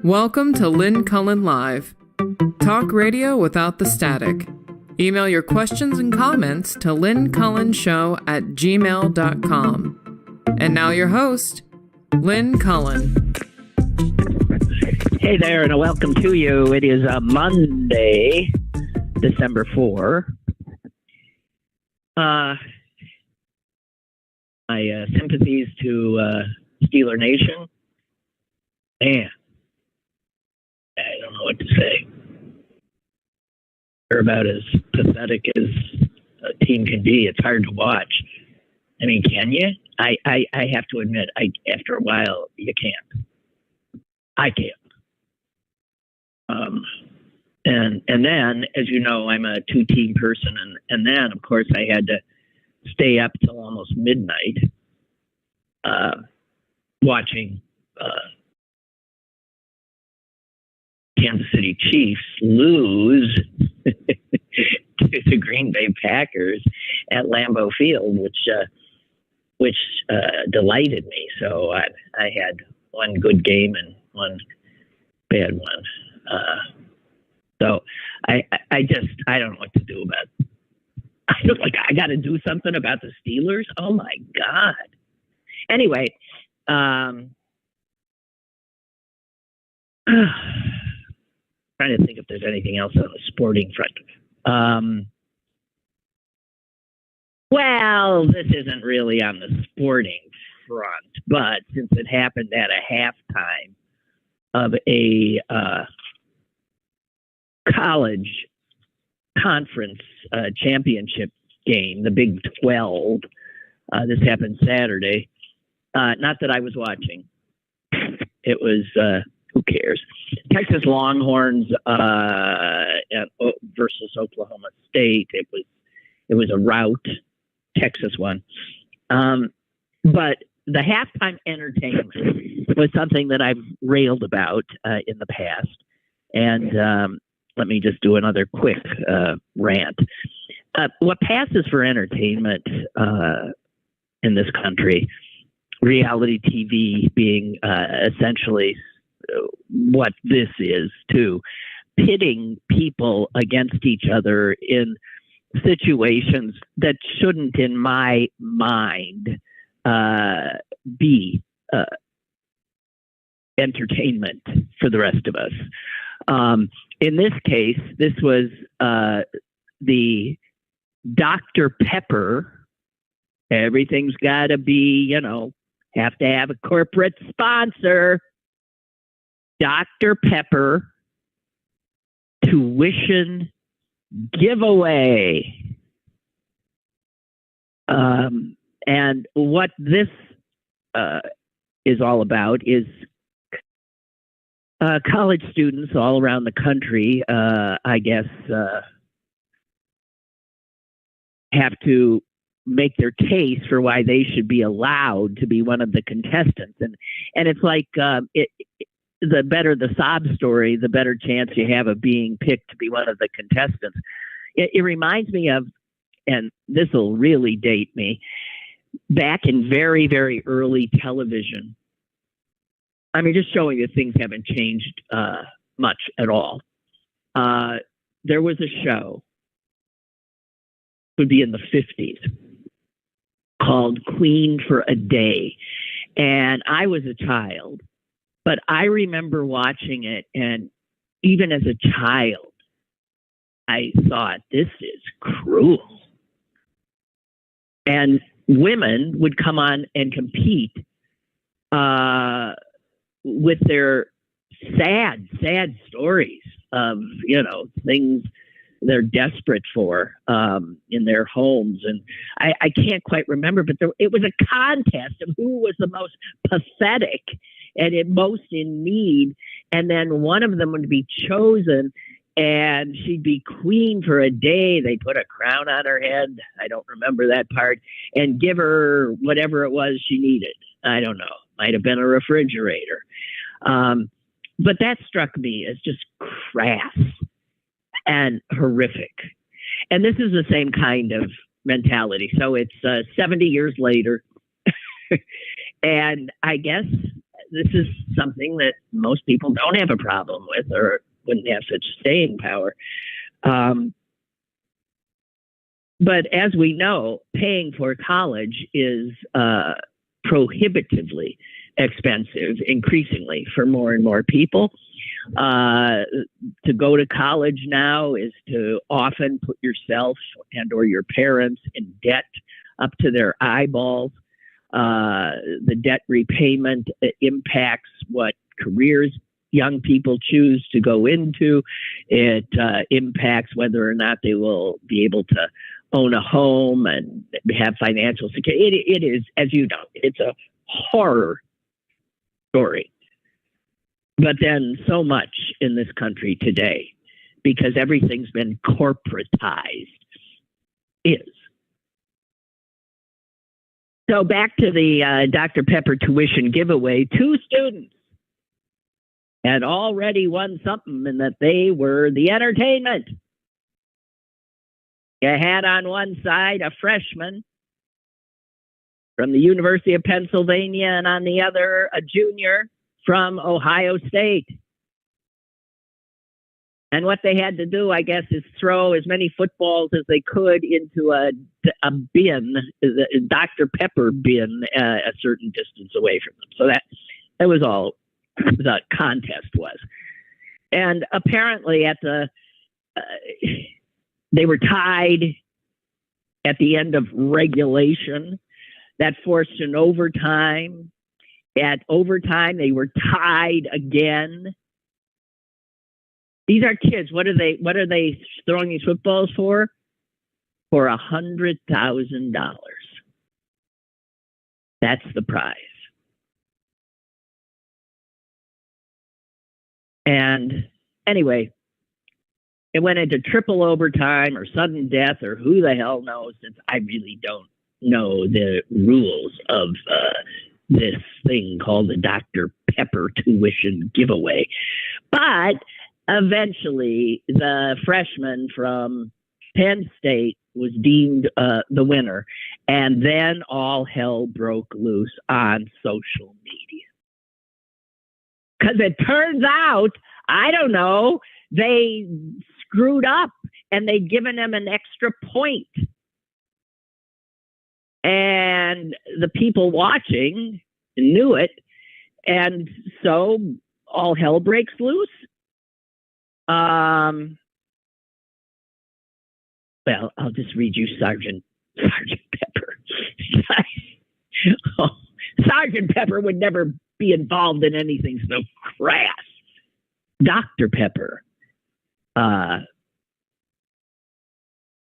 Welcome to Lynn Cullen Live. Talk radio without the static. Email your questions and comments to lynncullenshow@gmail.com. And now your host, Lynn Cullen. Hey there, and welcome to you. It is a Monday, December 4. My sympathies to Steeler Nation. Man, I don't know what to say. They're about as pathetic as a team can be. It's hard to watch. I mean, can you? I have to admit, after a while, you can't. I can't. And then, as you know, I'm a two-team person, and then, of course, I had to stay up till almost midnight watching Kansas City Chiefs lose to the Green Bay Packers at Lambeau Field, which delighted me. So I had one good game and one bad one. So I don't know what to do about it. I got to do something about the Steelers. Oh my God. Anyway, trying to think if there's anything else on the sporting front. Well, this isn't really on the sporting front, but since it happened at a halftime of a college conference championship game, the Big 12. This happened Saturday. Not that I was watching. It was, who cares? Texas Longhorns versus Oklahoma State. It was a rout. Texas won. But the halftime entertainment was something that I've railed about in the past. And let me just do another quick rant. What passes for entertainment in this country, reality TV being essentially what this is too, pitting people against each other in situations that shouldn't, in my mind, be entertainment for the rest of us. In this case, this was the Dr. Pepper. Everything's got to be, have to have a corporate sponsor. Dr. Pepper tuition giveaway. And what this is all about is college students all around the country, I guess, have to make their case for why they should be allowed to be one of the contestants. And it's like the better the sob story, the better chance you have of being picked to be one of the contestants. It reminds me of, and this will really date me, back in very, very early television. I mean, just showing that things haven't changed much at all. There was a show, would be in the 50s, called Queen for a Day. And I was a child, but I remember watching it. And even as a child, I thought, this is cruel. And women would come on and compete with their sad stories of, things they're desperate for in their homes. And I can't quite remember, but it was a contest of who was the most pathetic and most in need. And then one of them would be chosen, and she'd be queen for a day. They put a crown on her head. I don't remember that part, and give her whatever it was she needed. I don't know. Might have been a refrigerator. But that struck me as just crass and horrific. And this is the same kind of mentality. So it's 70 years later. And I guess this is something that most people don't have a problem with or wouldn't have such staying power. But as we know, paying for college is prohibitively expensive, increasingly, for more and more people. To go to college now is to often put yourself and or your parents in debt up to their eyeballs. The debt repayment impacts what careers young people choose to go into. It impacts whether or not they will be able to own a home and have financial security. It is, as you know, it's a horror story. But then so much in this country today, because everything's been corporatized, is. So back to the Dr. Pepper tuition giveaway. 2 students had already won something, and that they were the entertainment. You had on one side a freshman from the University of Pennsylvania, and on the other, a junior from Ohio State. And what they had to do, I guess, is throw as many footballs as they could into a bin, the Dr. Pepper bin, a certain distance away from them. So that was all the contest was. And apparently they were tied at the end of regulation. That forced an overtime. At overtime, they were tied again. These are kids. What are they throwing these footballs for? For $100,000. That's the prize. And anyway, it went into triple overtime or sudden death or who the hell knows, since I really don't know the rules of this thing called the Dr. Pepper tuition giveaway. But eventually, the freshman from Penn State was deemed the winner. And then all hell broke loose on social media. Because it turns out, I don't know, they screwed up and they'd given him an extra point. And the people watching knew it. And so all hell breaks loose. Well, I'll just read you Sergeant Pepper. Oh, Sergeant Pepper would never be involved in anything so crass. Dr. Pepper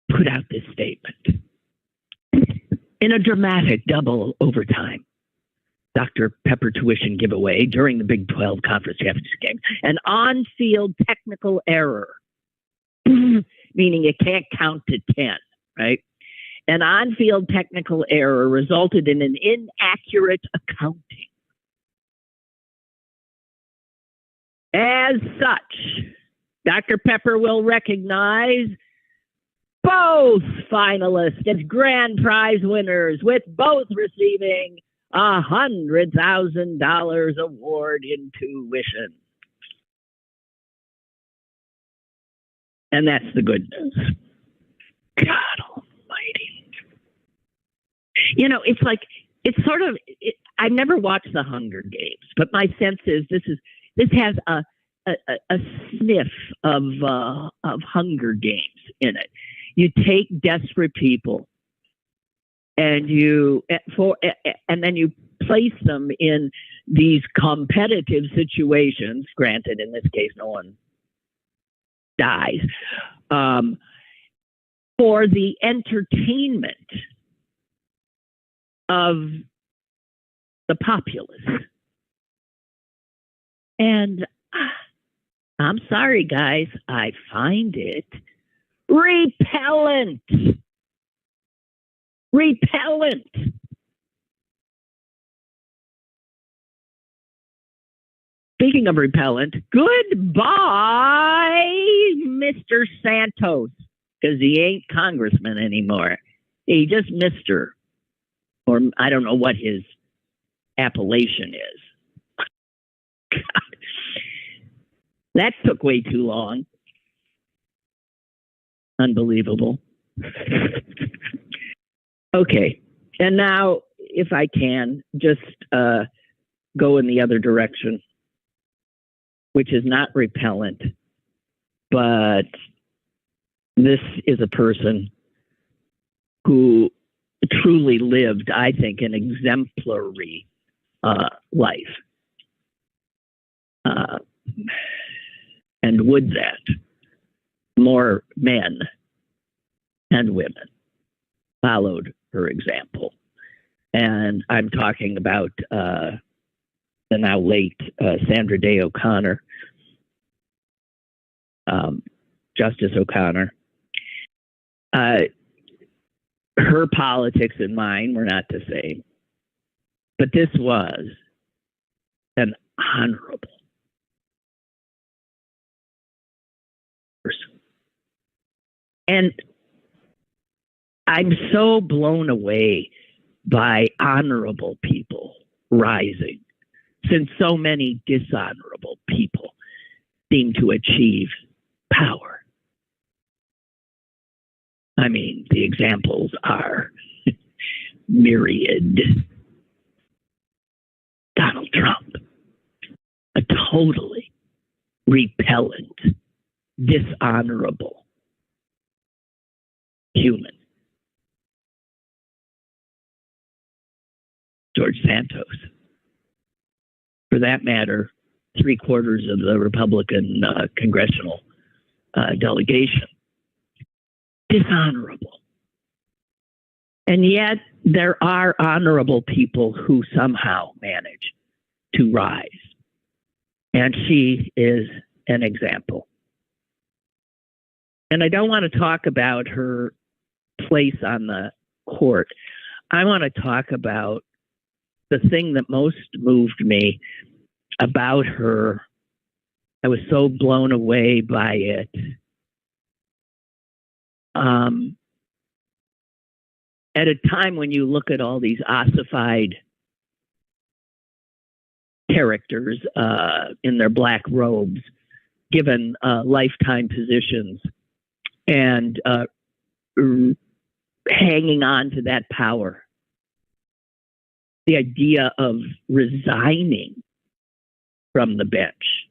put out this statement. In a dramatic double overtime Dr. Pepper tuition giveaway during the Big 12 Conference Championship game, an on-field technical error, meaning it can't count to 10, right? An on-field technical error resulted in an inaccurate accounting. As such, Dr. Pepper will recognize both finalists as grand prize winners, with both receiving $100,000 award in tuition. And that's the good news. God almighty. You know, it's like, it's sort of, I've never watched the Hunger Games, but my sense is this has a sniff of Hunger Games in it. You take desperate people and then you place them in these competitive situations. Granted, in this case, no one dies, for the entertainment of the populace. And I'm sorry, guys, I find it repellent. Repellent. Speaking of repellent, goodbye, Mr. Santos, because he ain't congressman anymore. He just Mr. Or I don't know what his appellation is. That took way too long. Unbelievable. Okay. And now, if I can, just go in the other direction, which is not repellent, but this is a person who truly lived, I think, an exemplary life. And would that more men and women followed her example. And I'm talking about the now late Sandra Day O'Connor, Justice O'Connor. Her politics and mine were not the same, but this was an honorable person. And I'm so blown away by honorable people rising, since so many dishonorable people seem to achieve power. I mean, the examples are myriad. Donald Trump, a totally repellent, dishonorable human. George Santos. For that matter, 3/4 of the Republican congressional delegation. Dishonorable. And yet there are honorable people who somehow manage to rise. And she is an example. And I don't want to talk about her place on the court. I want to talk about the thing that most moved me about her. I was so blown away by it. At a time when you look at all these ossified characters in their black robes, given lifetime positions, and hanging on to that power, the idea of resigning from the bench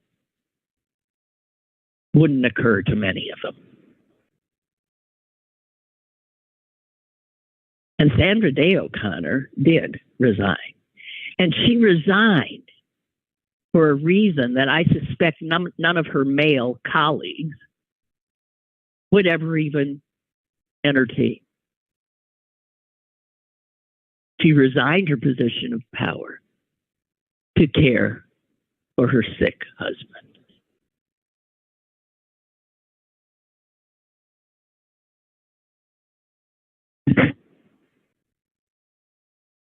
wouldn't occur to many of them. And Sandra Day O'Connor did resign. And she resigned for a reason that I suspect none of her male colleagues would ever even entertain. She resigned her position of power to care for her sick husband.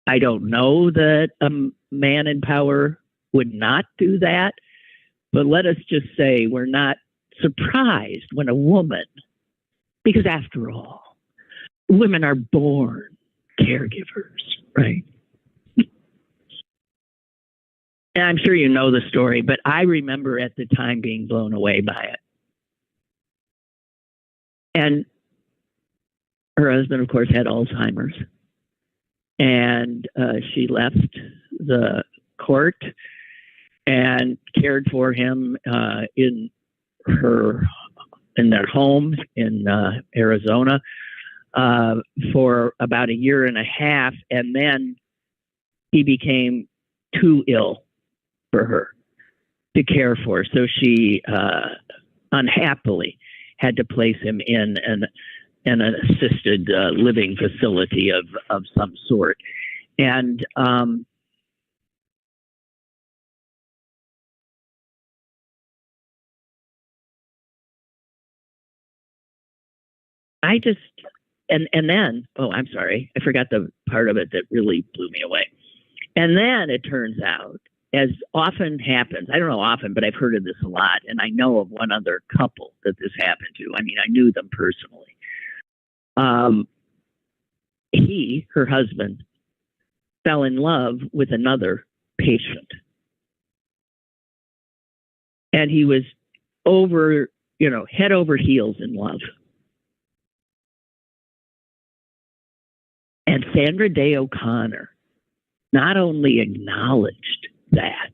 I don't know that a man in power would not do that, but let us just say we're not surprised when a woman, because after all, women are born caregivers, right? And I'm sure you know the story, but I remember at the time being blown away by it. And her husband, of course, had Alzheimer's. And she left the court and cared for him in their home in Arizona for about a year and a half, and then he became too ill for her to care for. So she unhappily had to place him in an assisted living facility of some sort. And I just, and then, oh, I'm sorry, I forgot the part of it that really blew me away. And then it turns out, as often happens, I don't know often, but I've heard of this a lot, and I know of one other couple that this happened to. I mean, I knew them personally. Her husband, fell in love with another patient. And he was head over heels in love. And Sandra Day O'Connor not only acknowledged that,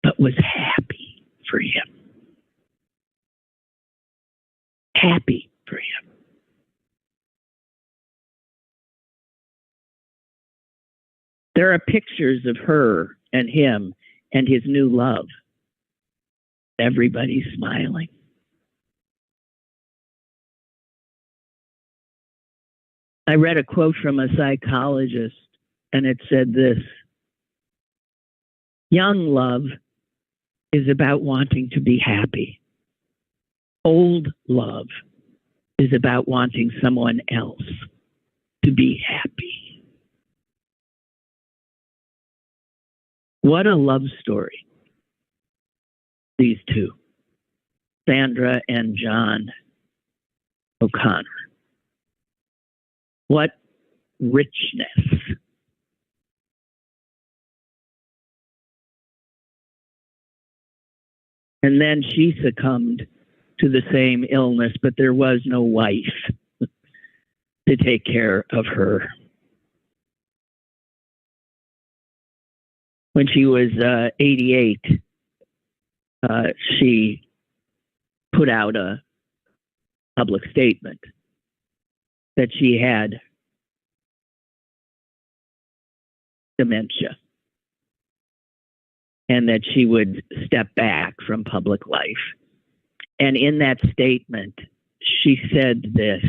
but was happy for him. Happy for him. There are pictures of her and him and his new love. Everybody's smiling. I read a quote from a psychologist, and it said this: young love is about wanting to be happy. Old love is about wanting someone else to be happy. What a love story, these two, Sandra and John O'Connor. What richness. And then she succumbed to the same illness, but there was no wife to take care of her. When she was 88, she put out a public statement that she had dementia and that she would step back from public life. And in that statement, she said this.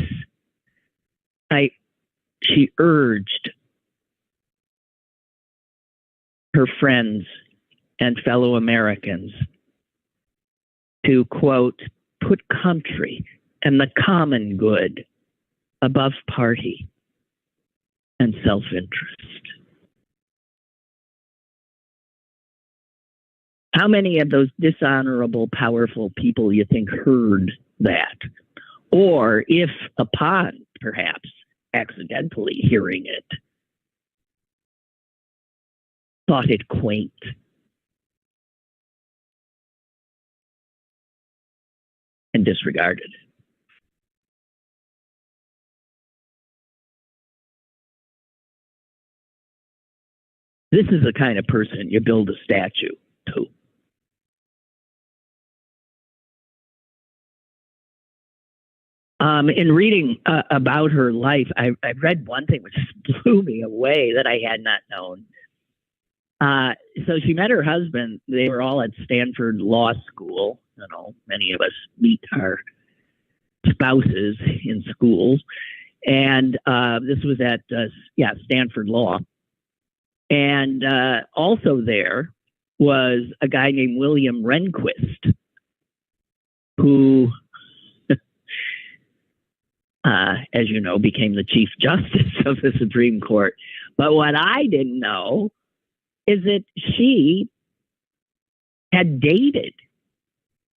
She urged her friends and fellow Americans to, quote, put country and the common good above party and self-interest. How many of those dishonorable, powerful people you think heard that? Or if upon, perhaps, accidentally hearing it, thought it quaint? And disregarded it. This is the kind of person you build a statue to. In reading about her life, I read one thing which blew me away that I had not known. So she met her husband. They were all at Stanford Law School. You know, many of us meet our spouses in schools. And this was at, Stanford Law. And also there was a guy named William Rehnquist, who, as you know, became the Chief Justice of the Supreme Court. But what I didn't know is that she had dated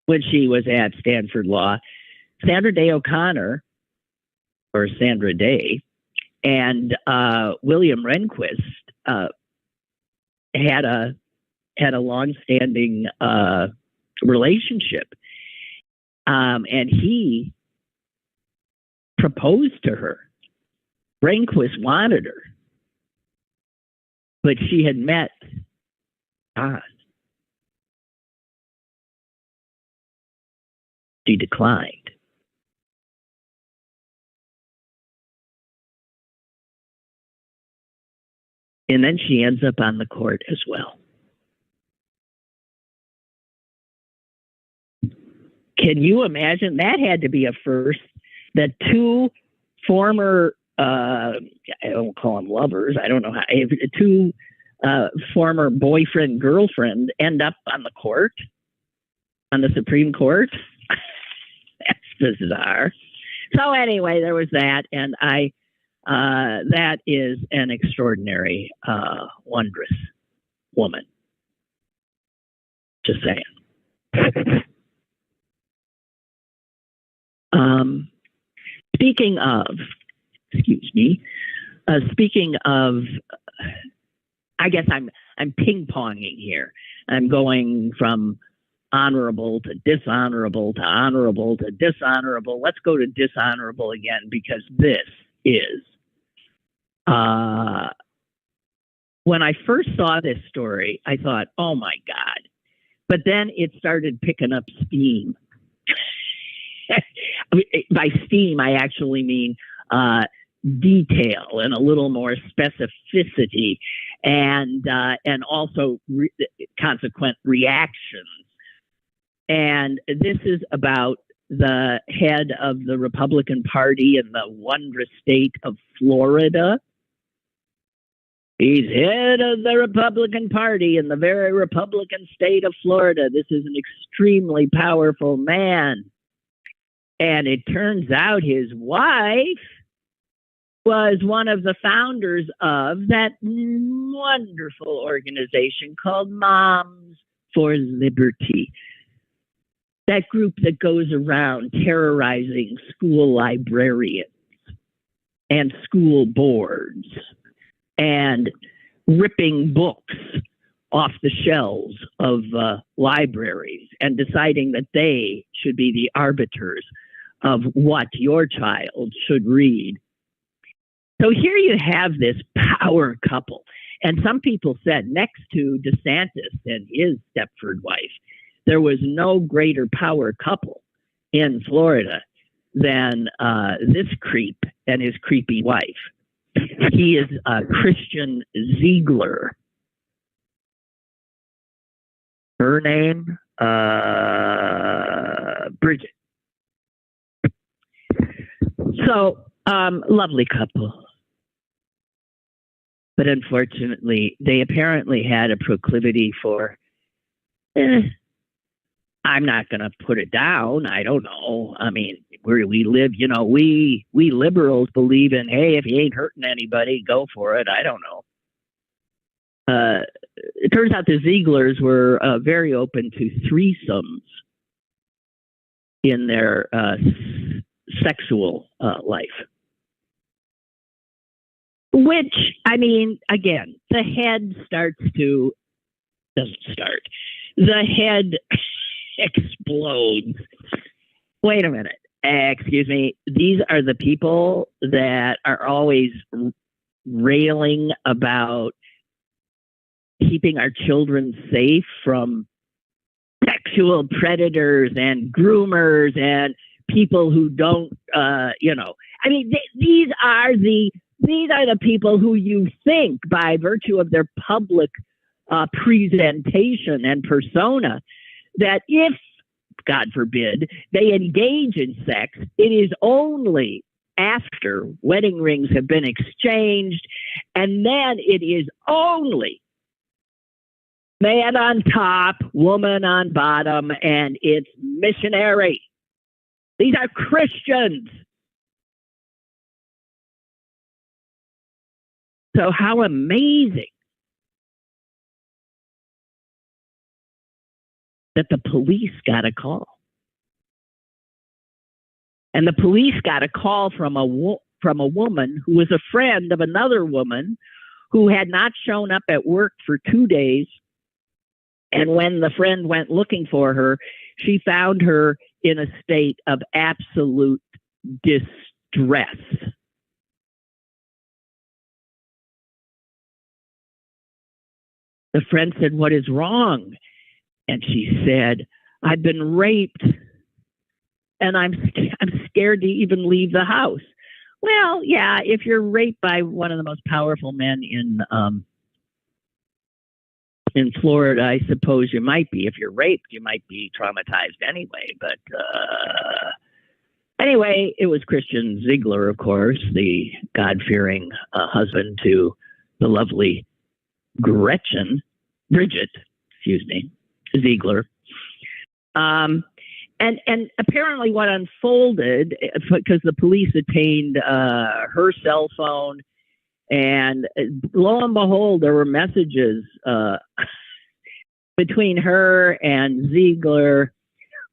when she was at Stanford Law, Sandra Day O'Connor, or Sandra Day, and William Rehnquist had a long-standing relationship, and he proposed to her. Rehnquist wanted her, but she had met God. She declined. And then she ends up on the court as well. Can you imagine? That had to be a first, that two former, I don't call them lovers, I don't know how, two former boyfriend, girlfriend end up on the court, on the Supreme Court. That's bizarre. So anyway, there was that, and that is an extraordinary, wondrous woman. Just saying. Speaking of, I guess I'm ping-ponging here. I'm going from honorable to dishonorable to honorable to dishonorable. Let's go to dishonorable again, because this is when I first saw this story, I thought, oh my God. But then it started picking up steam. By steam, I actually mean detail and a little more specificity, and also consequent reactions. And this is about the head of the Republican Party in the wondrous state of Florida. He's head of the Republican Party in the very Republican state of Florida. This is an extremely powerful man. And it turns out his wife was one of the founders of that wonderful organization called Moms for Liberty. That group that goes around terrorizing school librarians and school boards and ripping books off the shelves of libraries and deciding that they should be the arbiters of what your child should read. So here you have this power couple. And some people said next to DeSantis and his Stepford wife, there was no greater power couple in Florida than this creep and his creepy wife. He is Christian Ziegler. Her name, Bridget. So, lovely couple. But unfortunately, they apparently had a proclivity for, I'm not going to put it down. I don't know. I mean, where we live, you know, we liberals believe in, hey, if you ain't hurting anybody, go for it. I don't know. It turns out the Zieglers were very open to threesomes in their sexual life. Which, I mean, again, the head the head explodes. Wait a minute. Excuse me. These are the people that are always railing about keeping our children safe from sexual predators and groomers and people who don't, you know. I mean, these are the people who you think, by virtue of their public presentation and persona, that if, God forbid, they engage in sex, it is only after wedding rings have been exchanged, and then it is only man on top, woman on bottom, and it's missionary. These are Christians. So how amazing that the police got a call. And the police got a call from a woman who was a friend of another woman who had not shown up at work for 2 days. And when the friend went looking for her, she found her in a state of absolute distress. The friend said, "What is wrong?" And she said, "I've been raped and I'm scared to even leave the house." Well, yeah, if you're raped by one of the most powerful men in Florida, I suppose you might be. If you're raped, you might be traumatized anyway. But anyway, it was Christian Ziegler, of course, the God-fearing husband to the lovely Bridget, Ziegler. And apparently what unfolded, because the police attained her cell phone, and lo and behold, there were messages between her and Ziegler,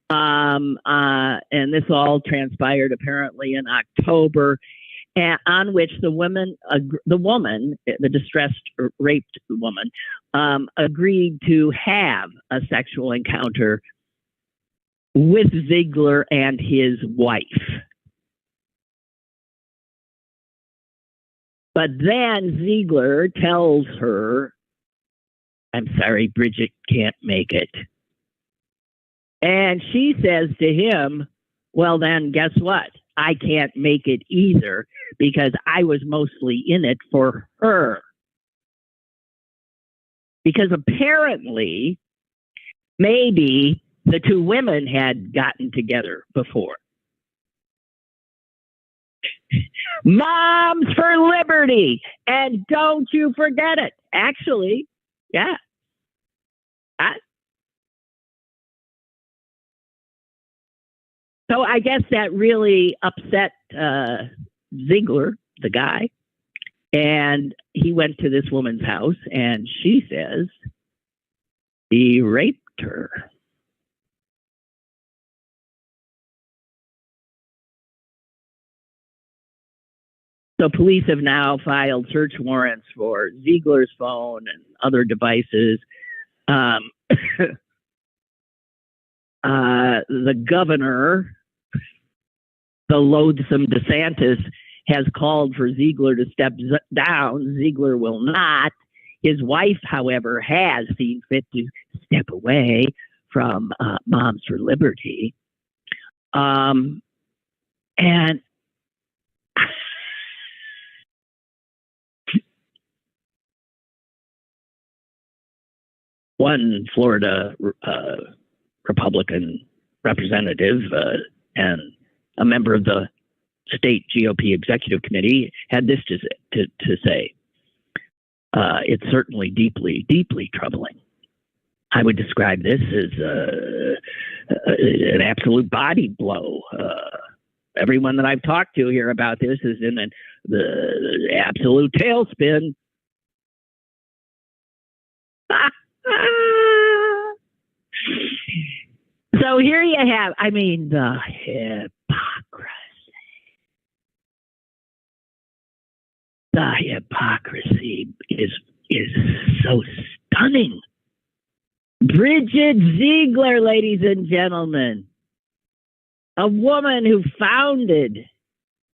and this all transpired apparently in October, on which the woman, the distressed, raped woman, agreed to have a sexual encounter with Ziegler and his wife. But then Ziegler tells her, I'm sorry, Bridget can't make it. And she says to him, well, then guess what? I can't make it either because I was mostly in it for her. Because apparently, maybe the two women had gotten together before. Moms for Liberty. And don't you forget it. Actually, yeah. So I guess that really upset Ziegler, the guy. And he went to this woman's house and she says he raped her. So police have now filed search warrants for Ziegler's phone and other devices. The governor, the loathsome DeSantis, has called for Ziegler to step down. Ziegler will not. His wife, however, has seen fit to step away from Moms for Liberty. And one Florida Republican representative and a member of the state GOP executive committee had this to say. It's certainly deeply, deeply troubling. I would describe this as an absolute body blow. Everyone that I've talked to here about this is in the absolute tailspin. So here you have, I mean, the hypocrisy. The hypocrisy is so stunning. Bridget Ziegler, ladies and gentlemen, a woman who founded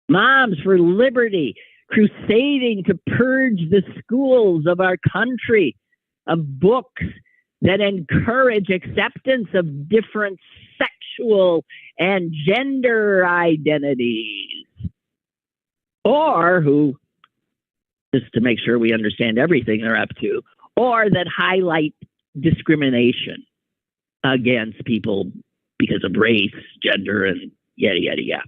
Moms for Liberty, crusading to purge the schools of our country of books that encourage acceptance of different sexual and gender identities, or who, just to make sure we understand everything they're up to, or that highlight discrimination against people because of race, gender, and yada, yada, yada.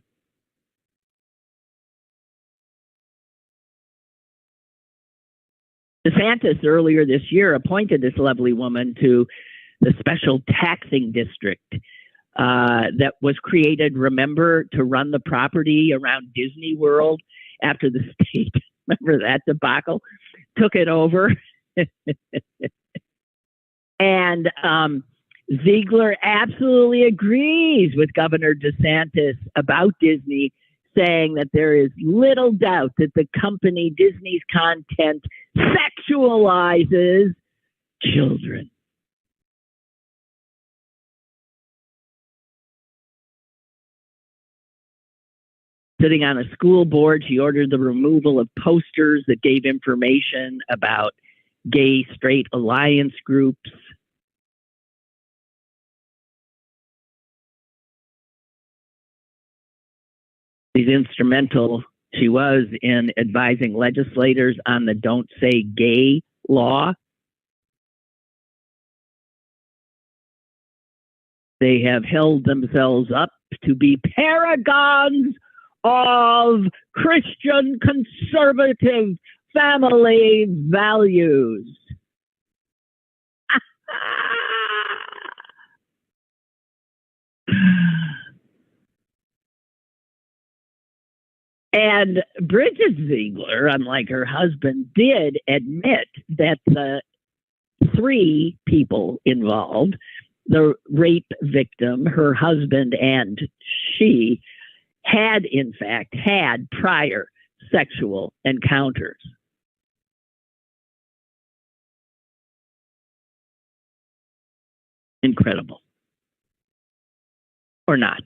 DeSantis earlier this year appointed this lovely woman to the special taxing district that was created, remember, to run the property around Disney World after the state, remember that debacle, took it over. And Ziegler absolutely agrees with Governor DeSantis about Disney, saying that there is little doubt that the company Disney's content sexualizes children. Sitting on a school board, she ordered the removal of posters that gave information about gay straight alliance groups. She's instrumental. She was in advising legislators on the Don't Say Gay law. They have held themselves up to be paragons of Christian conservative family values. And Bridget Ziegler, unlike her husband, did admit that the three people involved, the rape victim, her husband, and she, had in fact had prior sexual encounters. Incredible. or not?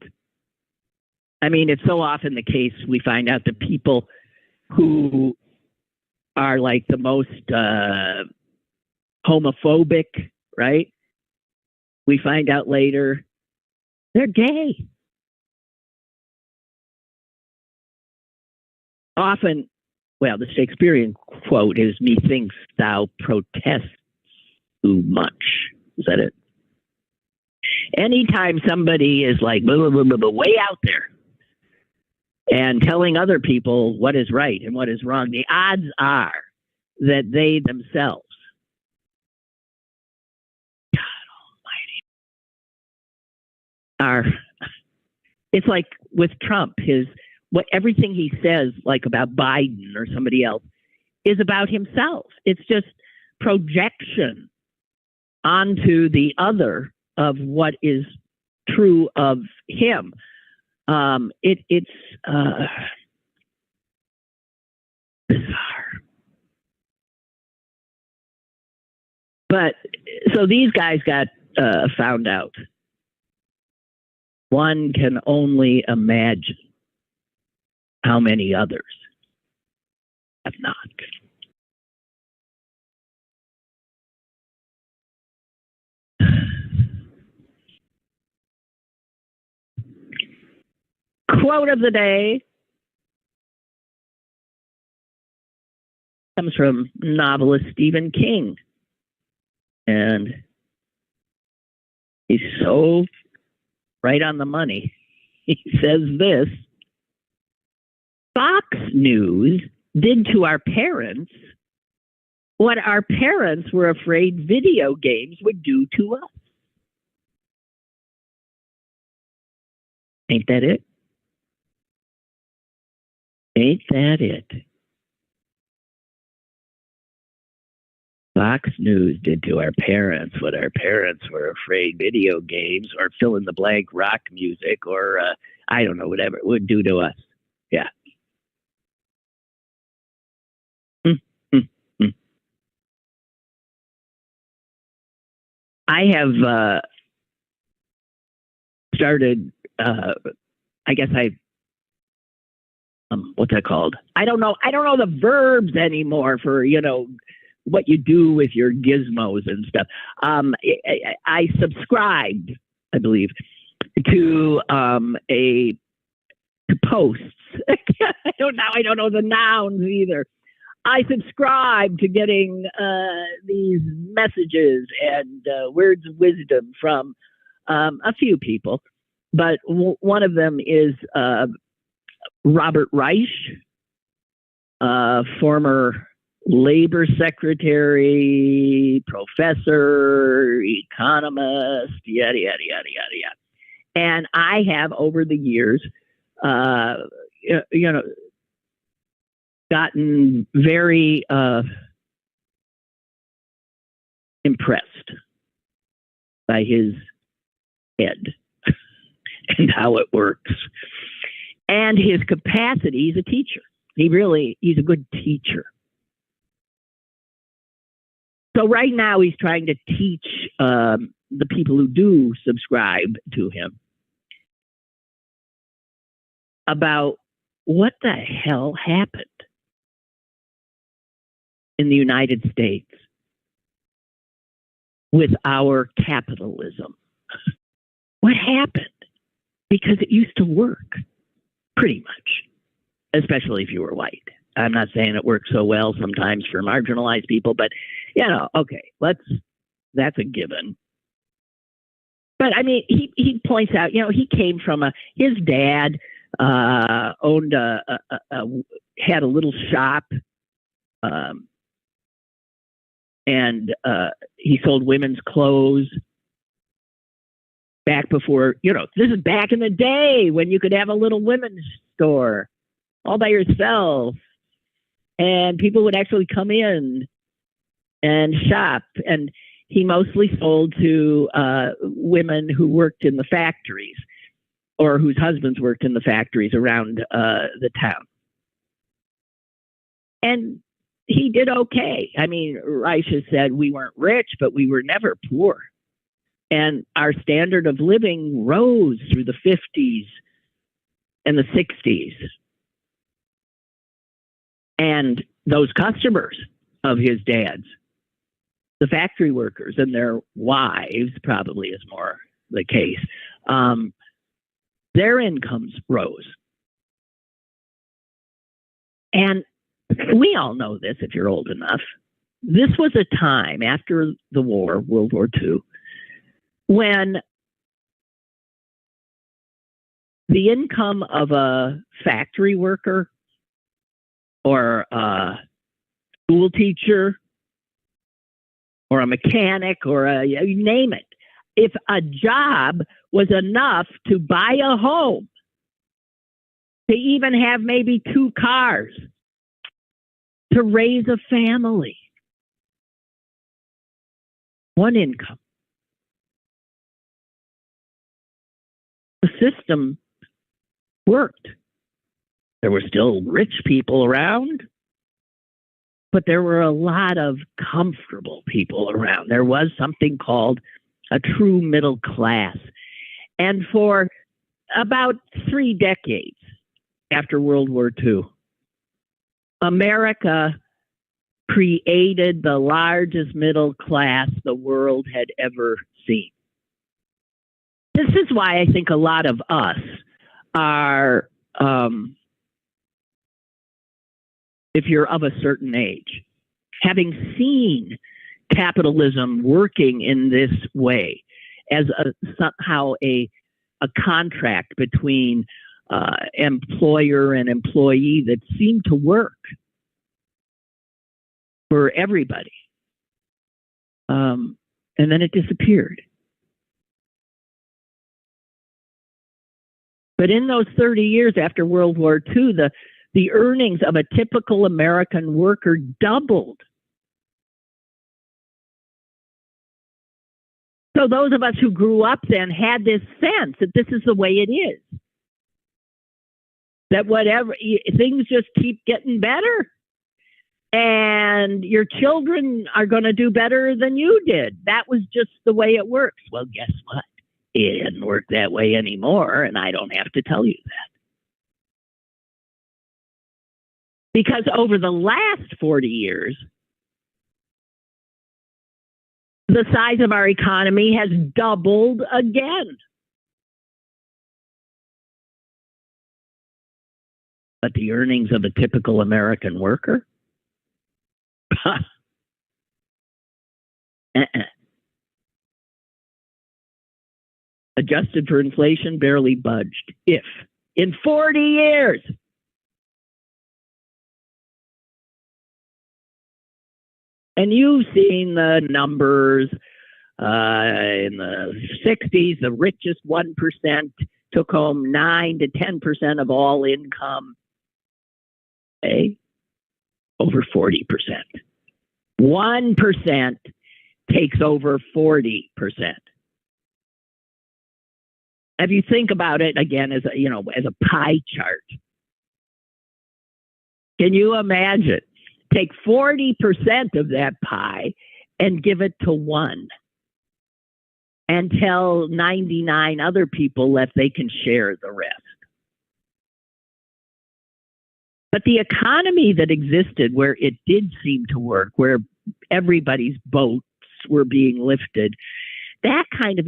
I mean, it's so often the case we find out the people who are like the most homophobic, right? We find out later they're gay. Often, well, the Shakespearean quote is, "Methinks thou protest too much." Is that it? Anytime somebody is like blah, blah, blah, blah, blah, way out there and telling other people what is right and what is wrong, the odds are that they themselves, God Almighty, are. It's like with Trump, everything he says, like about Biden or somebody else, is about himself. It's just projection onto the other of what is true of him. It's bizarre. But so these guys got found out. One can only imagine how many others have not. Quote of the day comes from novelist Stephen King. And he's so right on the money. He says this: Fox News did to our parents what our parents were afraid video games would do to us. Ain't that it? Ain't that it? Fox News did to our parents what our parents were afraid video games or fill in the blank rock music or I don't know, whatever it would do to us. Yeah. I have started, I guess what's that called? I don't know the verbs anymore for, what you do with your gizmos and stuff. I subscribed, I believe, to posts. I don't know the nouns either. I subscribe to getting these messages and words of wisdom from a few people, but one of them is Robert Reich, former labor secretary, professor, economist, yada, yada, yada, yada, yada. And I have, over the years, gotten very impressed by his head and how it works and his capacity. He's a teacher. He's a good teacher. So right now he's trying to teach the people who do subscribe to him about what the hell happened in the United States with our capitalism. What happened? Because it used to work, pretty much, especially if you were white. I'm not saying it works so well sometimes for marginalized people, but okay, that's a given. But I mean, he points out, he came from his dad owned had a little shop, and he sold women's clothes back before, this is back in the day when you could have a little women's store all by yourself. And people would actually come in and shop. And he mostly sold to women who worked in the factories or whose husbands worked in the factories around the town. And he did okay. I mean, Reich has said we weren't rich, but we were never poor. And our standard of living rose through the 50s and the 60s. And those customers of his dad's, the factory workers and their wives, probably is more the case, their incomes rose. And we all know this if you're old enough. This was a time after the war, World War II, when the income of a factory worker or a school teacher or a mechanic or you name it, if a job was enough to buy a home, to even have maybe 2 cars, to raise a family, one income, the system worked. There were still rich people around, but there were a lot of comfortable people around. There was something called a true middle class. And for about 3 decades after World War II, America created the largest middle class the world had ever seen. This is why I think a lot of us are, if you're of a certain age, having seen capitalism working in this way as somehow a contract between employer and employee that seemed to work for everybody. And then it disappeared. But in those 30 years after World War II, the earnings of a typical American worker doubled. So those of us who grew up then had this sense that this is the way it is. That whatever, things just keep getting better. And your children are going to do better than you did. That was just the way it works. Well, guess what? It doesn't work that way anymore, and I don't have to tell you that. Because over the last 40 years, the size of our economy has doubled again. But the earnings of a typical American worker? Adjusted for inflation, barely budged. If in 40 years. And you've seen the numbers in the 60s, the richest 1% took home 9 to 10% of all income. Okay? Over 40%. 1% takes over 40%. If you think about it again as a pie chart, can you imagine? Take 40% of that pie and give it to one, and tell 99 other people that they can share the rest. But the economy that existed where it did seem to work, where everybody's boats were being lifted, that kind of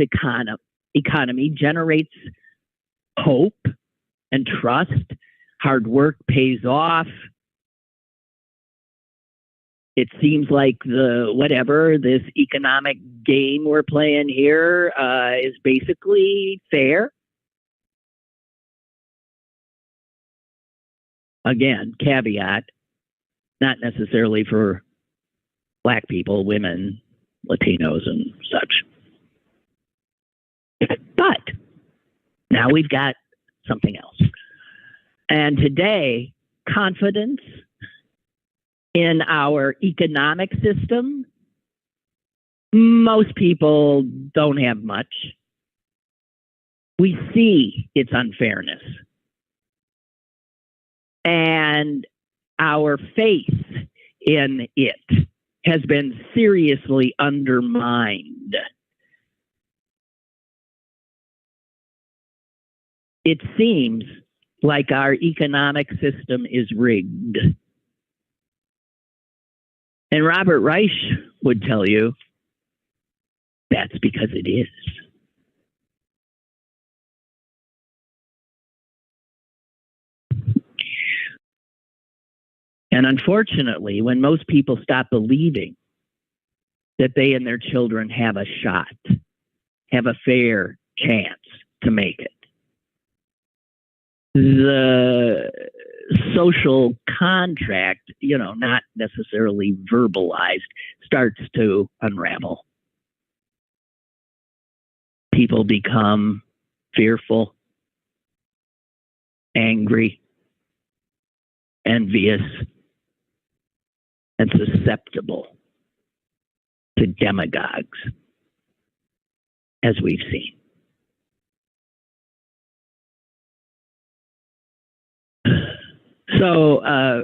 economy generates hope and trust. Hard work pays off. It seems like this economic game we're playing here is basically fair. Again, caveat, not necessarily for Black people, women, Latinos, and such. But now we've got something else. And today, confidence in our economic system, most people don't have much. We see its unfairness. And our faith in it has been seriously undermined. it seems like our economic system is rigged. And Robert Reich would tell you that's because it is. And unfortunately, when most people stop believing that they and their children have a shot, have a fair chance to make it, the social contract, not necessarily verbalized, starts to unravel. People become fearful, angry, envious, and susceptible to demagogues, as we've seen. So,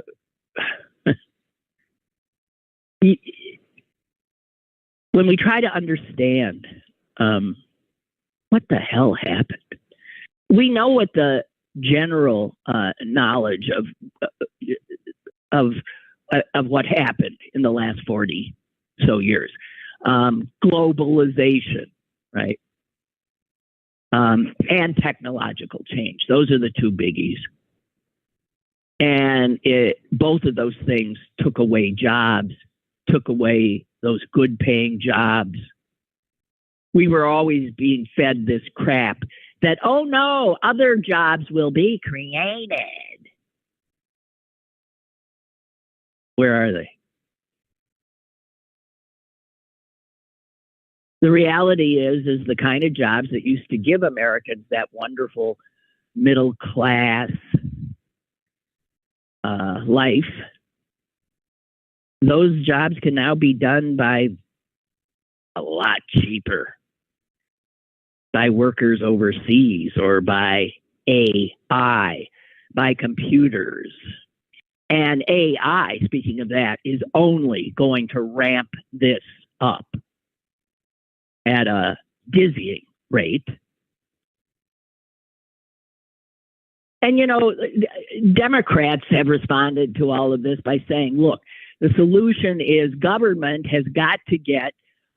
when we try to understand what the hell happened, we know what the general knowledge of what happened in the last 40 so years. Globalization, right? And technological change. Those are the two biggies. And both of those things took away jobs, took away those good paying jobs. We were always being fed this crap that, oh no, other jobs will be created. Where are they? The reality is the kind of jobs that used to give Americans that wonderful middle class life, those jobs can now be done by a lot cheaper, by workers overseas, or by AI, by computers. And AI, speaking of that, is only going to ramp this up at a dizzying rate. And, Democrats have responded to all of this by saying, look, the solution is government has got to get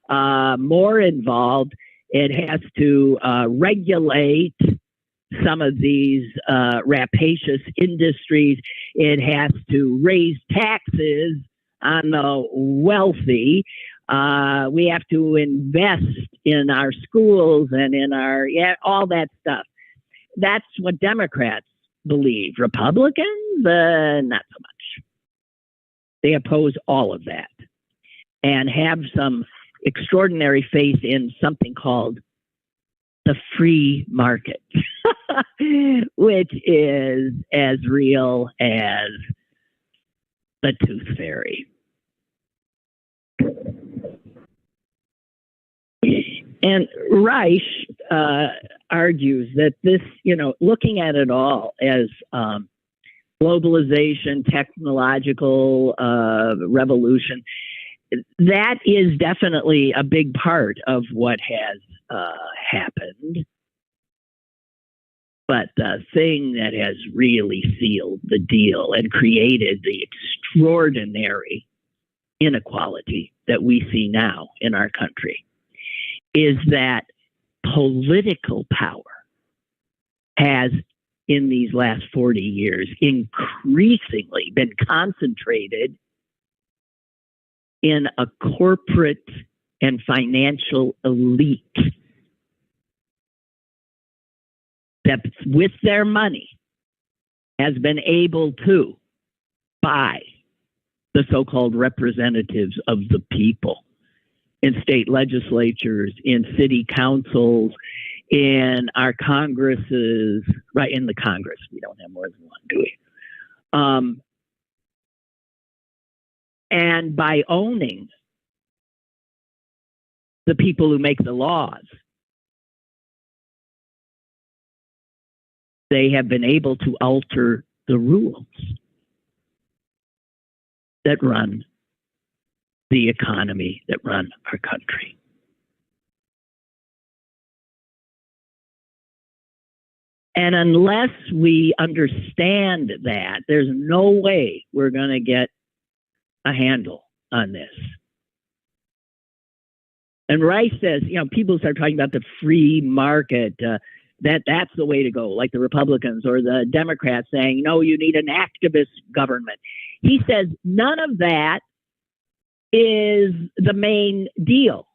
more involved. It has to regulate some of these rapacious industries. It has to raise taxes on the wealthy. We have to invest in our schools and in all that stuff. That's what Democrats believe. Republicans, not so much. They oppose all of that and have some extraordinary faith in something called the free market, which is as real as the tooth fairy. And Reich argues that this, looking at it all as globalization, technological revolution, that is definitely a big part of what has happened. But the thing that has really sealed the deal and created the extraordinary inequality that we see now in our country is that political power has, in these last 40 years, increasingly been concentrated in a corporate and financial elite that, with their money, has been able to buy the so-called representatives of the people in state legislatures, in city councils, in our Congresses, right, in the Congress. We don't have more than one, do we? And by owning the people who make the laws, they have been able to alter the rules that run the economy, that run our country. And unless we understand that, there's no way we're going to get a handle on this. And Rice says, people start talking about the free market, that's the way to go, like the Republicans or the Democrats saying, no, you need an activist government. He says none of that is the main deal.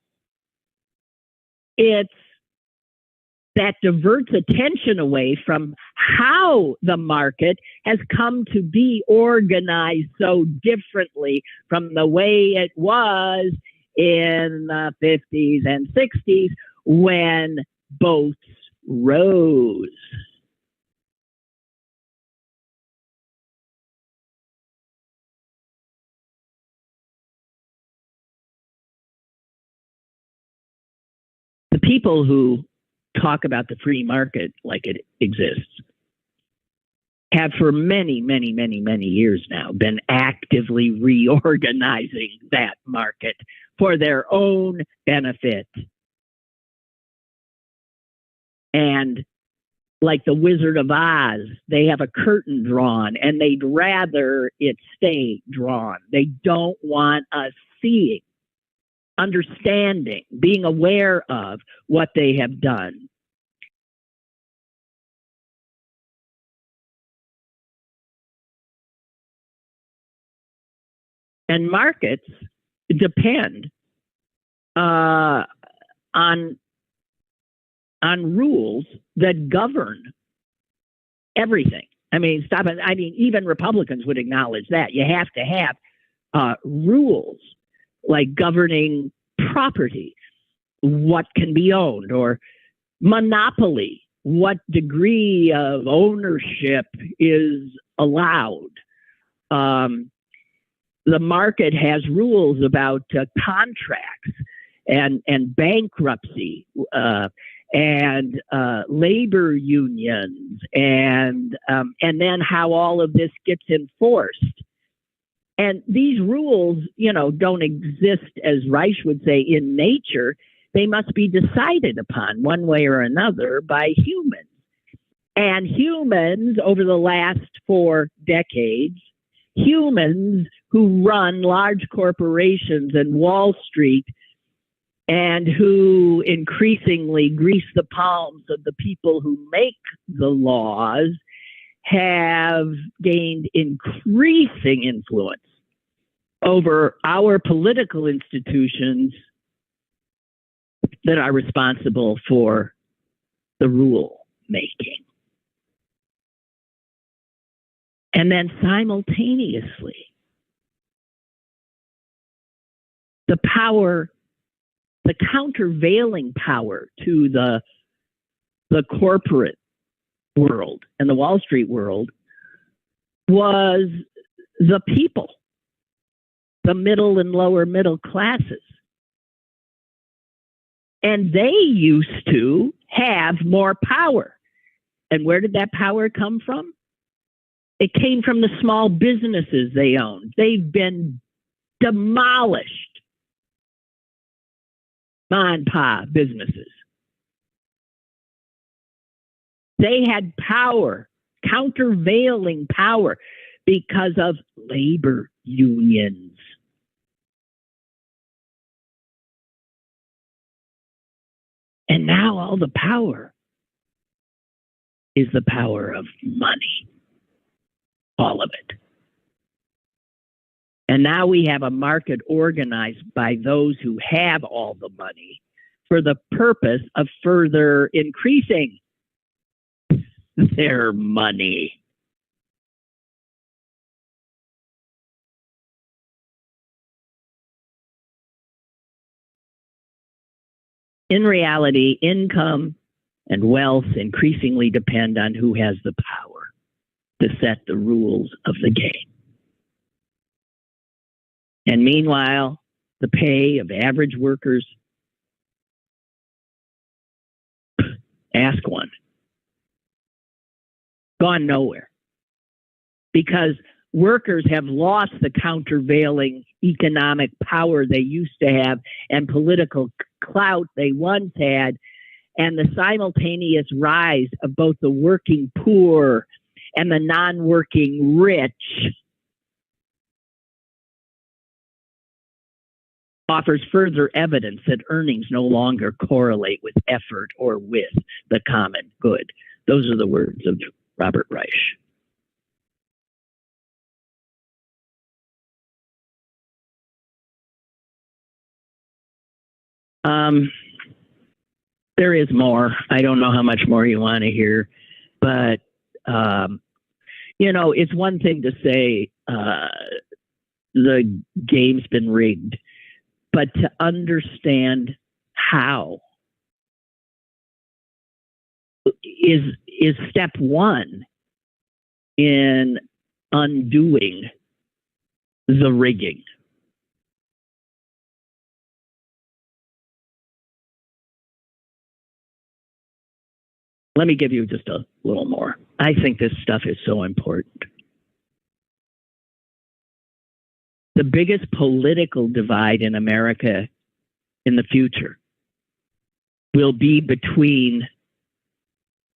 It's that diverts attention away from how the market has come to be organized so differently from the way it was in the 50s and 60s when boats rose. The people who talk about the free market like it exists have for many, many, many, many years now been actively reorganizing that market for their own benefit. And like the Wizard of Oz, they have a curtain drawn and they'd rather it stay drawn. They don't want us seeing, understanding, being aware of what they have done. And markets depend on rules that govern everything. I mean, even Republicans would acknowledge that. You have to have rules like governing property, what can be owned, or monopoly, what degree of ownership is allowed. The market has rules about contracts and bankruptcy and labor unions and then how all of this gets enforced. And these rules, don't exist, as Reich would say, in nature. They must be decided upon one way or another by humans. And humans, over the last 4 decades, humans who run large corporations and Wall Street and who increasingly grease the palms of the people who make the laws have gained increasing influence over our political institutions that are responsible for the rule making. And then simultaneously, the countervailing power to the corporate world and the Wall Street world was the people, the middle and lower middle classes. And they used to have more power. And where did that power come from? It came from the small businesses they owned. They've been demolished. Ma and pa businesses. They had power, countervailing power, because of labor unions. And now all the power is the power of money. All of it. And now we have a market organized by those who have all the money for the purpose of further increasing their money. In reality, income and wealth increasingly depend on who has the power to set the rules of the game. And meanwhile, the pay of average workers, ask one, gone nowhere. Because workers have lost the countervailing economic power they used to have and political clout they once had. and the simultaneous rise of both the working poor and the non-working rich offers further evidence that earnings no longer correlate with effort or with the common good. Those are the words of Robert Reich. There is more. I don't know how much more you want to hear, but it's one thing to say the game's been rigged, but to understand how is step one in undoing the rigging. Let me give you just a little more. I think this stuff is so important. The biggest political divide in America in the future will be between,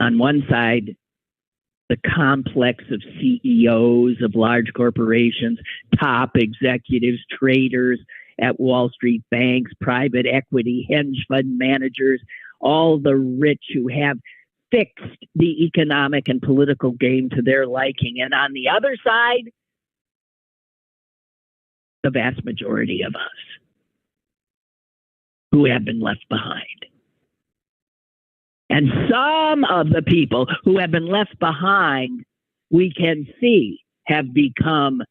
on one side, the complex of CEOs of large corporations, top executives, traders at Wall Street banks, private equity, hedge fund managers, all the rich who have fixed the economic and political game to their liking. And on the other side, the vast majority of us who have been left behind. And some of the people who have been left behind, we can see, have become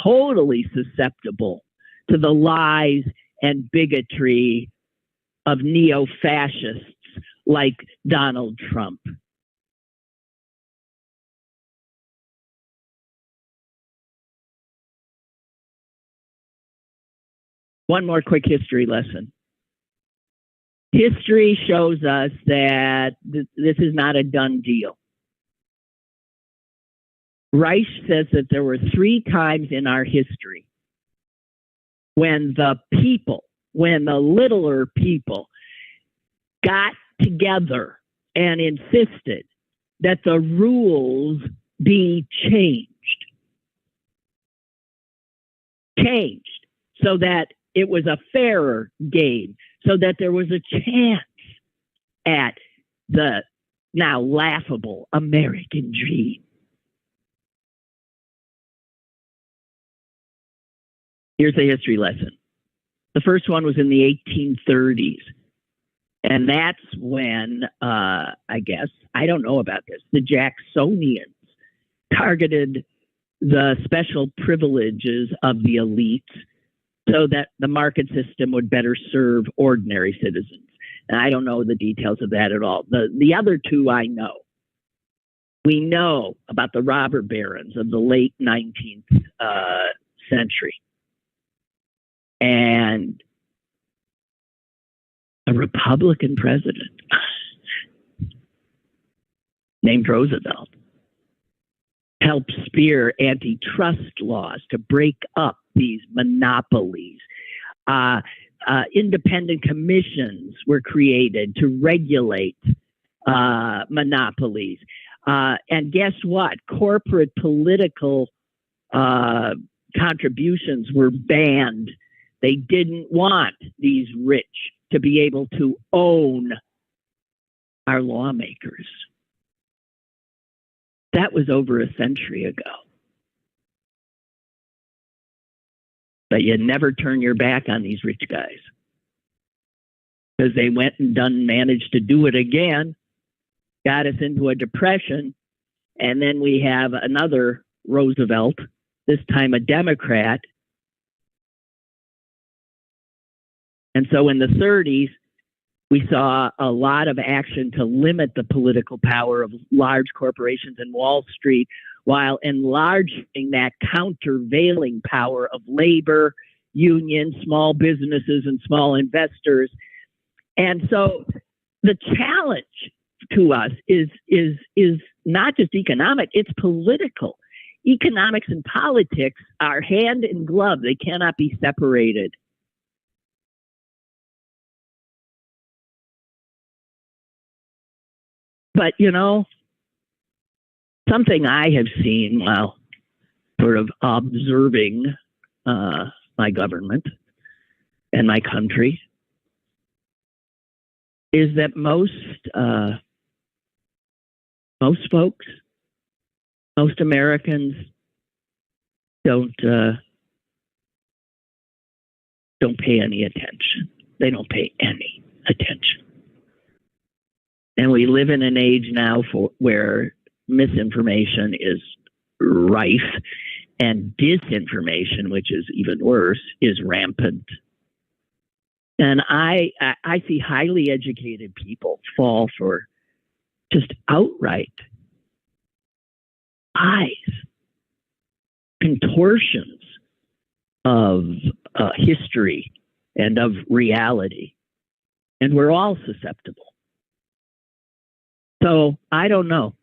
totally susceptible to the lies and bigotry of neo-fascists like Donald Trump. One more quick history lesson. History shows us that this is not a done deal. Reich says that there were 3 times in our history when the littler people got together and insisted that the rules be changed so that it was a fairer game, so that there was a chance at the now laughable American dream. Here's a history lesson. The first one was in the 1830s. And that's when, I don't know about this, the Jacksonians targeted the special privileges of the elites so that the market system would better serve ordinary citizens. And I don't know the details of that at all. The other 2 I know. We know about the robber barons of the late 19th century. And a Republican president named Roosevelt helped spear antitrust laws to break up these monopolies. Independent commissions were created to regulate monopolies. And guess what? Corporate political contributions were banned. They didn't want these rich to be able to own our lawmakers. That was over a century ago. But you never turn your back on these rich guys, because they went and managed to do it again, got us into a depression, and then we have another Roosevelt, this time a Democrat. And so in the 30s, we saw a lot of action to limit the political power of large corporations and Wall Street, while enlarging that countervailing power of labor, unions, small businesses, and small investors. And so the challenge to us is not just economic, it's political. Economics and politics are hand in glove. They cannot be separated. But, something I have seen while sort of observing my government and my country is that most folks, most Americans don't pay any attention. They don't pay any attention. And we live in an age now where misinformation is rife and disinformation, which is even worse, is rampant. And I see highly educated people fall for just outright lies, contortions of history and of reality. And we're all susceptible. So I don't know.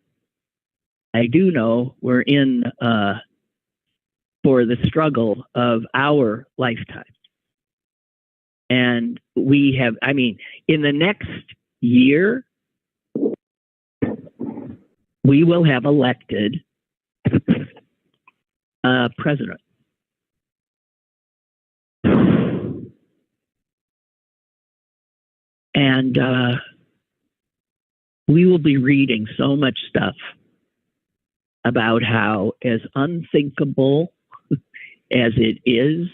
I do know we're in for the struggle of our lifetime. And we have, in the next year, we will have elected a president. And we will be reading so much stuff about how, as unthinkable as it is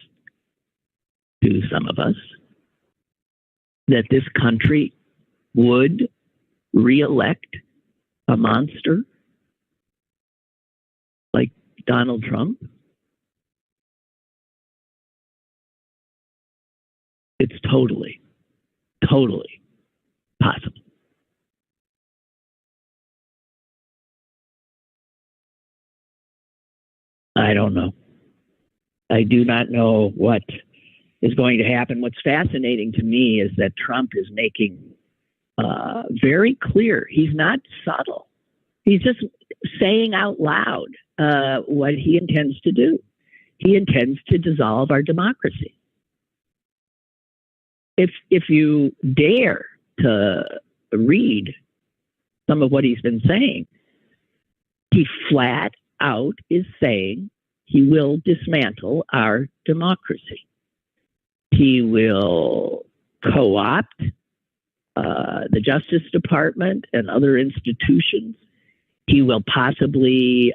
to some of us, that this country would re-elect a monster like Donald Trump. It's totally possible. I don't know. I do not know what is going to happen. What's fascinating to me is that Trump is making very clear. He's not subtle. He's just saying out loud what he intends to do. He intends to dissolve our democracy. If you dare to read some of what he's been saying, he flat out is saying he will dismantle our democracy. He will co-opt the Justice Department and other institutions. He will possibly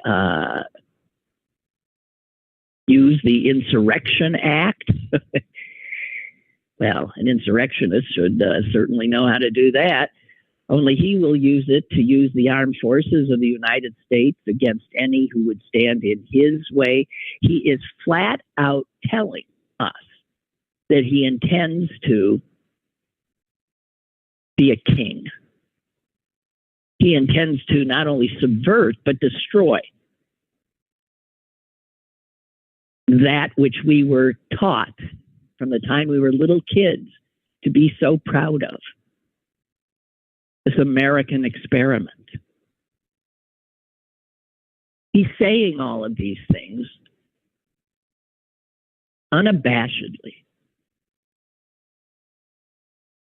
use the Insurrection Act. Well, an insurrectionist should certainly know how to do that. Only he will use it to use the armed forces of the United States against any who would stand in his way. He is flat out telling us that he intends to be a king. He intends to not only subvert, but destroy that which we were taught from the time we were little kids to be so proud of. This American experiment. He's saying all of these things unabashedly.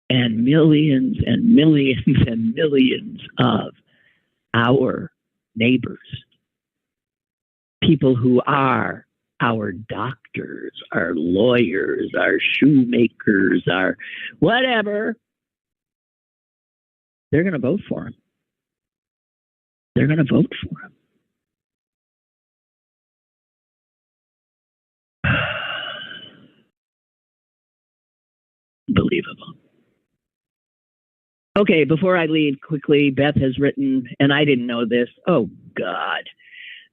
And millions and millions and millions of our neighbors, people who are our doctors, our lawyers, our shoemakers, our whatever, they're going to vote for him. They're going to vote for him. Unbelievable. Okay, before I leave quickly, Beth has written, and I didn't know this. Oh, God.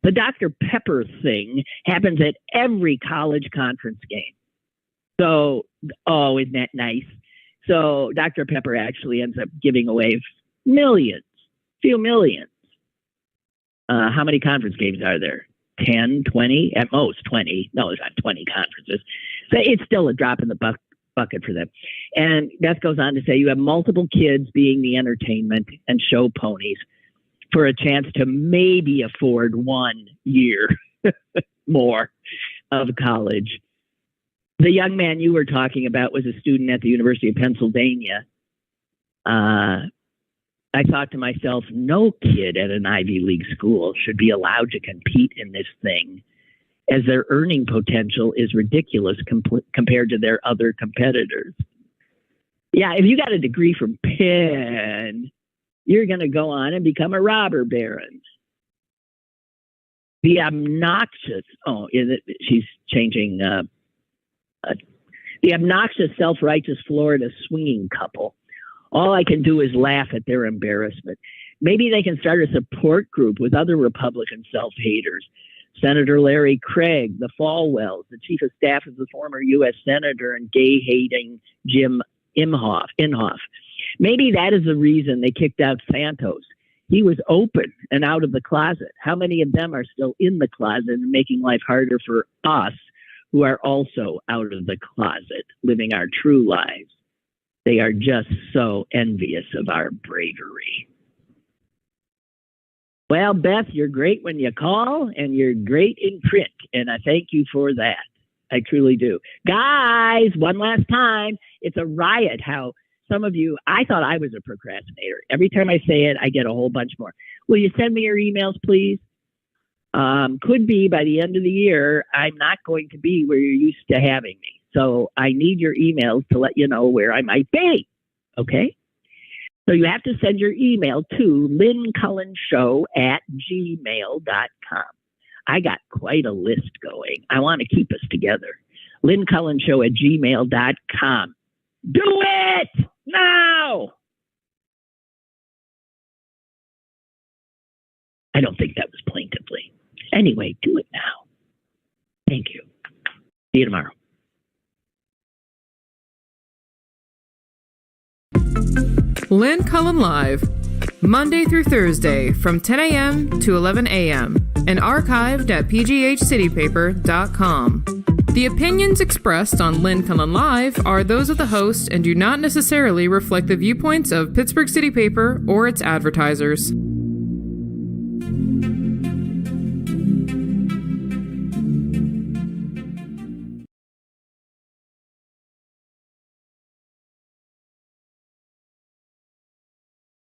The Dr. Pepper thing happens at every college conference game. So, isn't that nice? So Dr. Pepper actually ends up giving away millions, few millions. How many conference games are there? 10, 20? At most 20. No, there's not 20 conferences. So it's still a drop in the bucket for them. And Beth goes on to say, you have multiple kids being the entertainment and show ponies for a chance to maybe afford 1 year more of college. The young man you were talking about was a student at the University of Pennsylvania. I thought to myself, no kid at an Ivy League school should be allowed to compete in this thing, as their earning potential is ridiculous compared to their other competitors. Yeah, if you got a degree from Penn, you're going to go on and become a robber baron. The obnoxious, she's changing, the obnoxious, self-righteous Florida swinging couple. All I can do is laugh at their embarrassment. Maybe they can start a support group with other Republican self-haters. Senator Larry Craig, the Falwells, the chief of staff of the former U.S. Senator and gay-hating Jim Inhofe. Maybe that is the reason they kicked out Santos. He was open and out of the closet. How many of them are still in the closet and making life harder for us who are also out of the closet, living our true lives? They are just so envious of our bravery. Well, Beth, you're great when you call, and you're great in print, and I thank you for that. I truly do. Guys, one last time, it's a riot how some of you, I thought I was a procrastinator. Every time I say it, I get a whole bunch more. Will you send me your emails, please? Could be by the end of the year, I'm not going to be where you're used to having me. So I need your emails to let you know where I might be. Okay? So you have to send your email to lynncullenshow@gmail.com. I got quite a list going. I want to keep us together. lynncullenshow@gmail.com. Do it now! I don't think that was plaintively. Anyway, do it now. Thank you. See you tomorrow. Lynn Cullen Live, Monday through Thursday from 10 a.m. to 11 a.m. and archived at pghcitypaper.com. The opinions expressed on Lynn Cullen Live are those of the host and do not necessarily reflect the viewpoints of Pittsburgh City Paper or its advertisers.